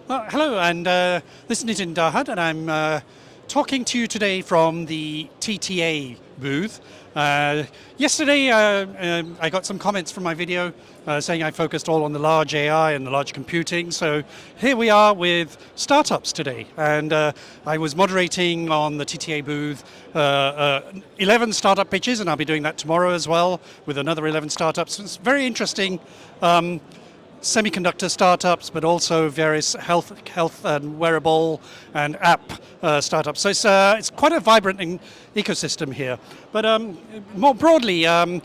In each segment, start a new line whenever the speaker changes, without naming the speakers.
Hello, and this is Nitin Dahad, and I'm talking to you today from the TTA booth. Yesterday, I got some comments from my video saying I focused all on the large AI and the large computing. So here we are with startups today, and I was moderating on the TTA booth 11 startup pitches, and I'll be doing that tomorrow as well with another 11 startups. It's very interesting. Semiconductor startups, but also various health and wearable and app startups. So it's quite a vibrant ecosystem here. But more broadly, one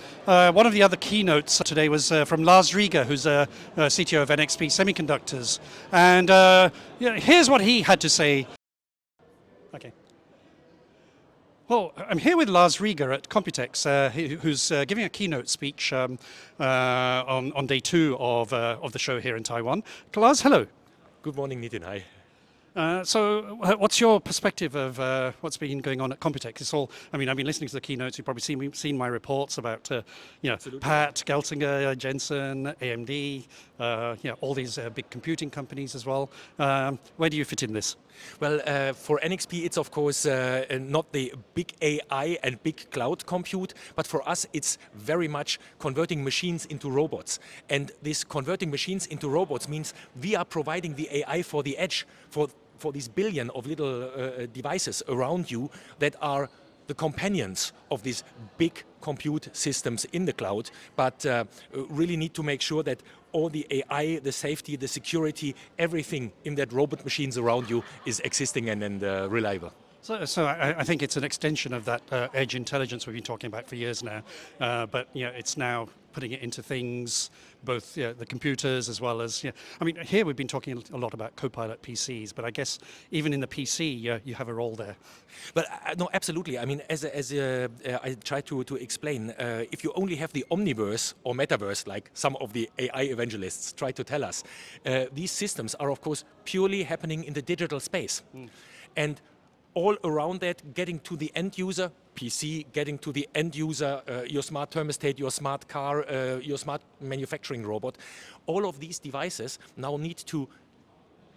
of the other keynotes today was from Lars Reger, who's a CTO of NXP Semiconductors. And here's what he had to say. Okay. Well, I'm here with Lars Reger at Computex, who's giving a keynote speech on day 2 of the show here in Taiwan. Lars, hello.
Good morning, Nitin. Hi.
So, what's your perspective of what's been going on at Computex? It's all. I mean, I've been listening to the keynotes. You've probably seen my reports about, Pat, Gelsinger, Jensen, AMD, all these big computing companies as well. Where do you fit in this?
Well, for NXP, it's of course not the big AI and big cloud compute, but for us, it's very much converting machines into robots. And this converting machines into robots means we are providing the AI for the edge, for these billion of little devices around you that are the companions of these big compute systems in the cloud, but really need to make sure that all the AI, the safety, the security, everything in that robot machines around you is existing and reliable.
So I think it's an extension of that edge intelligence we've been talking about for years now, but it's now putting it into things, both the computers as well as, I mean, here we've been talking a lot about Copilot PCs, but I guess even in the PC, you have a role there.
But no, absolutely. I mean, as I try to explain, if you only have the omniverse or metaverse, like some of the AI evangelists try to tell us, these systems are, of course, purely happening in the digital space. And all around that, getting to the end user, PC, getting to the end user, your smart thermostat, your smart car, your smart manufacturing robot, all of these devices now need to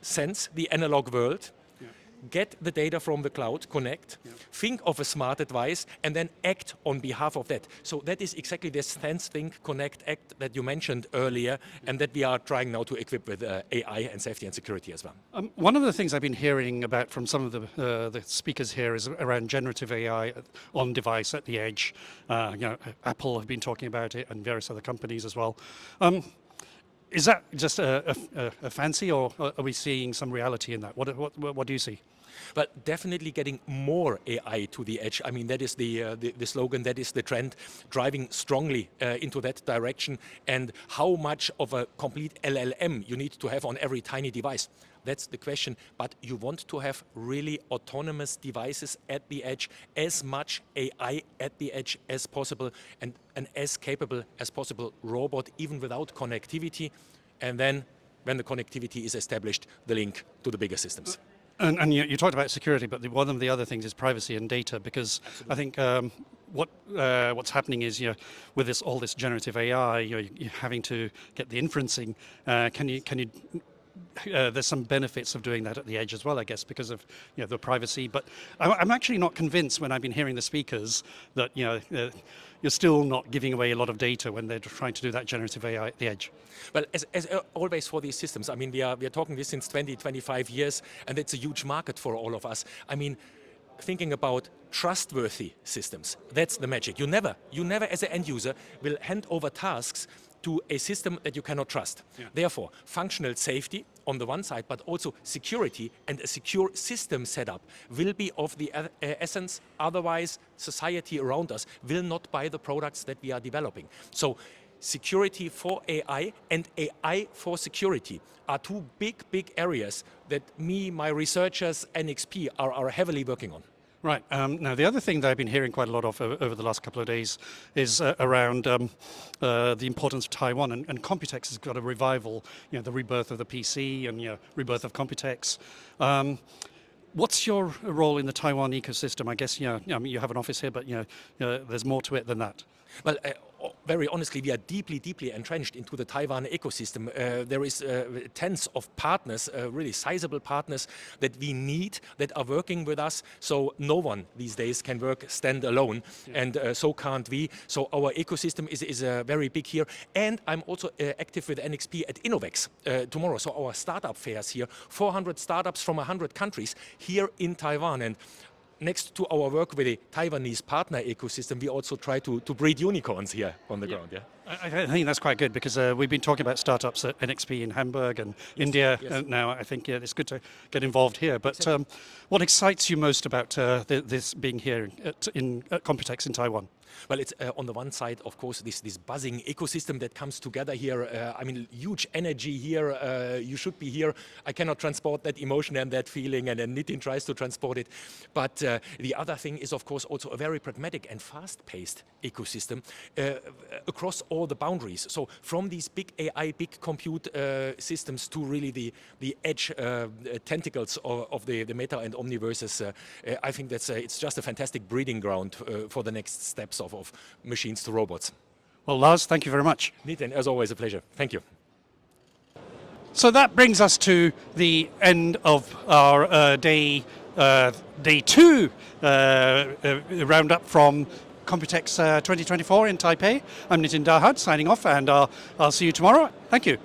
sense the analog world, get the data from the cloud, connect, think of a smart device, and then act on behalf of that. So that is exactly this sense, think, connect, act that you mentioned earlier, and that we are trying now to equip with AI and safety and security as well.
One of the things I've been hearing about from some of the speakers here is around generative AI on device at the edge. Apple have been talking about it, and various other companies as well. Is that just a fancy, or are we seeing some reality in that? What do you see?
But definitely getting more AI to the edge. I mean, that is the slogan, that is the trend, driving strongly into that direction. And how much of a complete LLM you need to have on every tiny device? That's the question. But you want to have really autonomous devices at the edge, as much AI at the edge as possible, and an as capable as possible robot, even without connectivity. And then, when the connectivity is established, the link to the bigger systems.
And you talked about security, but one of the other things is privacy and data, because I think what's happening is, with all this generative AI, you're having to get the inferencing. Can you there's some benefits of doing that at the edge as well, I guess, because of the privacy. But I'm actually not convinced, when I've been hearing the speakers, that you're still not giving away a lot of data when they're trying to do that generative AI at the edge.
Well, as always for these systems, I mean, we are talking this since 25 years, and it's a huge market for all of us. I mean, thinking about trustworthy systems, that's the magic. You never as an end user will hand over tasks to a system that you cannot trust. Therefore, functional safety on the one side, but also security and a secure system setup will be of the essence. Otherwise, society around us will not buy the products that we are developing. So, security for AI and AI for security are two big areas that my researchers, NXP, are heavily working on.
Right. Now, the other thing that I've been hearing quite a lot of over the last couple of days is around the importance of Taiwan, and Computex has got a revival, the rebirth of the PC and rebirth of Computex. What's your role in the Taiwan ecosystem? I guess you have an office here, but there's more to it than that.
Well, very honestly, we are deeply, deeply entrenched into the Taiwan ecosystem. There is tens of partners, really sizable partners that we need that are working with us. So no one these days can work standalone, and so can't we. So our ecosystem is very big here. And I'm also active with NXP at Innovex tomorrow. So our startup fairs here, 400 startups from 100 countries here in Taiwan. And next to our work with the Taiwanese partner ecosystem, we also try to breed unicorns here on the ground. Yeah.
I think that's quite good because we've been talking about startups at NXP in Hamburg and India now. I think it's good to get involved here. But what excites you most about this being here at Computex in Taiwan?
Well, it's on the one side, of course, this buzzing ecosystem that comes together here. I mean, huge energy here. You should be here. I cannot transport that emotion and that feeling, and Nitin tries to transport it. But the other thing is, of course, also a very pragmatic and fast-paced ecosystem across all the boundaries. So from these big AI, big compute systems to really the edge tentacles of the meta and omniverses, I think that's it's just a fantastic breeding ground for the next steps of machines to robots.
Well, Lars, thank you very much.
Nitin, as always, a pleasure. Thank you.
So that brings us to the end of our day 2 roundup from Computex 2024 in Taipei. I'm Nitin Dahad signing off, and I'll see you tomorrow. Thank you.